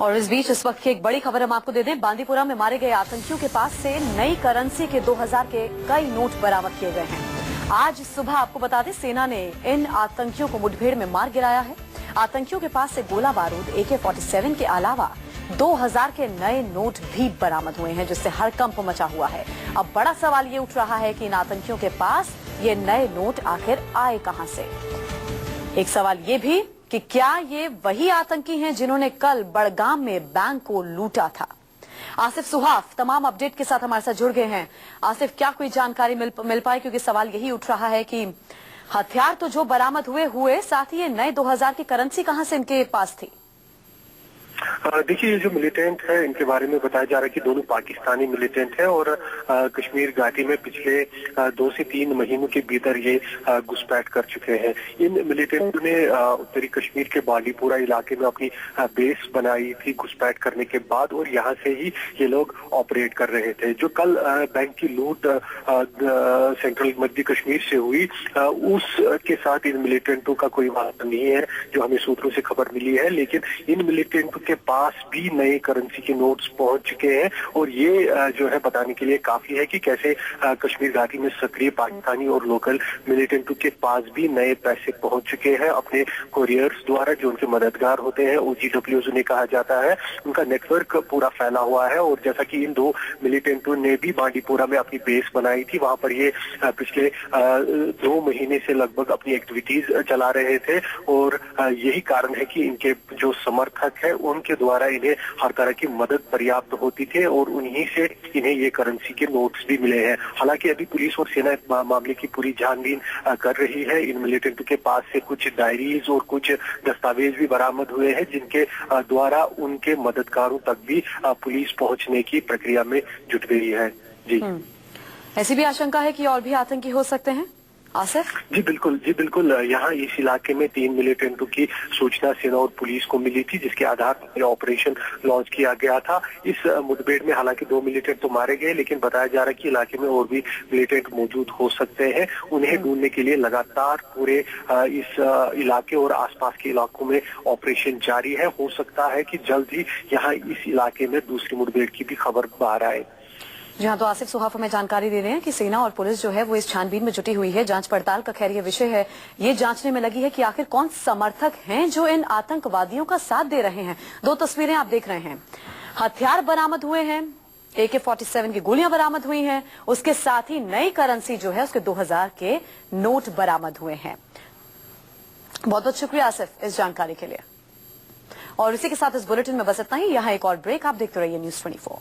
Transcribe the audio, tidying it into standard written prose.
और इस बीच इस वक्त की एक बड़ी खबर हम आपको दे दें। बांदीपुरा में मारे गए आतंकियों के पास से नई करेंसी के 2000 के कई नोट बरामद किए गए हैं। आज सुबह आपको बता दें, सेना ने इन आतंकियों को मुठभेड़ में मार गिराया है। आतंकियों के पास से गोला बारूद, AK-47 के अलावा 2000 के नए नोट भी बरामद हुए हैं, जिससे हड़कंप मचा हुआ है। अब बड़ा सवाल ये उठ रहा है कि इन आतंकियों के पास ये नए नोट आखिर आए कहां से। एक सवाल ये भी कि क्या ये वही आतंकी हैं जिन्होंने कल बड़गाम में बैंक को लूटा था। आसिफ सुहाफ तमाम अपडेट के साथ हमारे साथ जुड़ गए हैं। आसिफ, क्या कोई जानकारी मिल पाई, क्योंकि सवाल यही उठ रहा है कि हथियार तो जो बरामद हुए, साथ ही ये नए 2000 की करेंसी कहां से इनके पास थी? देखिए, ये जो मिलिटेंट है इनके बारे में बताया जा रहा है कि दोनों पाकिस्तानी मिलिटेंट है और कश्मीर घाटी में पिछले 2 से 3 महीनों के भीतर ये घुसपैठ कर चुके हैं। इन मिलिटेंट ने उत्तरी कश्मीर के बांदीपुरा इलाके में अपनी बेस बनाई थी घुसपैठ करने के बाद, और यहाँ से ही ये लोग ऑपरेट कर रहे थे। जो कल बैंक की लूट सेंट्रल मध्य कश्मीर से हुई, उसके साथ इन मिलिटेंटों का कोई वास्ता नहीं है, जो हमें सूत्रों से खबर मिली है। लेकिन इन मिलिटेंटों के पास भी नए करेंसी के नोट्स पहुंच चुके हैं, और ये जो है बताने के लिए काफी है कि कैसे कश्मीर घाटी में सक्रिय पाकिस्तानी और लोकल मिलिटेंटों के पास भी नए पैसे पहुंच चुके हैं अपने कोरियर्स द्वारा, जो उनके मददगार होते हैं, OGWs उन्हें कहा जाता है। उनका नेटवर्क पूरा फैला हुआ है। और जैसा कि इन 2 मिलिटेंटों ने भी बांदीपुरा में अपनी बेस बनाई थी, वहां पर ये पिछले 2 महीने से लगभग अपनी एक्टिविटीज चला रहे थे, और यही कारण है कि इनके जो समर्थक है उनके द्वारा इन्हें हर तरह की मदद पर्याप्त होती थी, और उन्हीं से इन्हें ये करेंसी के नोट्स भी मिले हैं। हालांकि अभी पुलिस और सेना मामले की पूरी छानबीन कर रही है। इन मिलिटेंटों के पास से कुछ डायरीज और कुछ दस्तावेज भी बरामद हुए हैं, जिनके द्वारा उनके मददगारों तक भी पुलिस पहुंचने की प्रक्रिया में जुट गई है। जी, ऐसी भी आशंका है कि और भी आतंकी हो सकते हैं आसिफ? जी बिल्कुल। यहाँ इस इलाके में 3 मिलिटेंटों की सूचना सेना और पुलिस को मिली थी, जिसके आधार पर ऑपरेशन लॉन्च किया गया था। इस मुठभेड़ में हालांकि 2 मिलिटेंट तो मारे गए, लेकिन बताया जा रहा है कि इलाके में और भी मिलिटेंट मौजूद हो सकते हैं। उन्हें ढूंढने के लिए लगातार पूरे इस इलाके और आसपास के इलाकों में ऑपरेशन जारी है। हो सकता है कि जल्द ही यहाँ इस इलाके में दूसरी मुठभेड़ की भी खबर बाहर आए। जी हाँ, तो आसिफ सुहाफ हमें जानकारी दे रहे हैं कि सेना और पुलिस जो है वो इस छानबीन में जुटी हुई है। जांच पड़ताल का खैर ये विषय है, ये जांचने में लगी है कि आखिर कौन समर्थक हैं जो इन आतंकवादियों का साथ दे रहे हैं। 2 तस्वीरें आप देख रहे हैं, हथियार बरामद हुए हैं, AK-47 की गोलियां बरामद हुई हैं, उसके साथ ही नई करेंसी जो है उसके 2000 के नोट बरामद हुए हैं। बहुत बहुत शुक्रिया आसिफ इस जानकारी के लिए। और इसी के साथ इस बुलेटिन में बस इतना ही। यहाँ एक और ब्रेक, आप देखते रहिए News 24।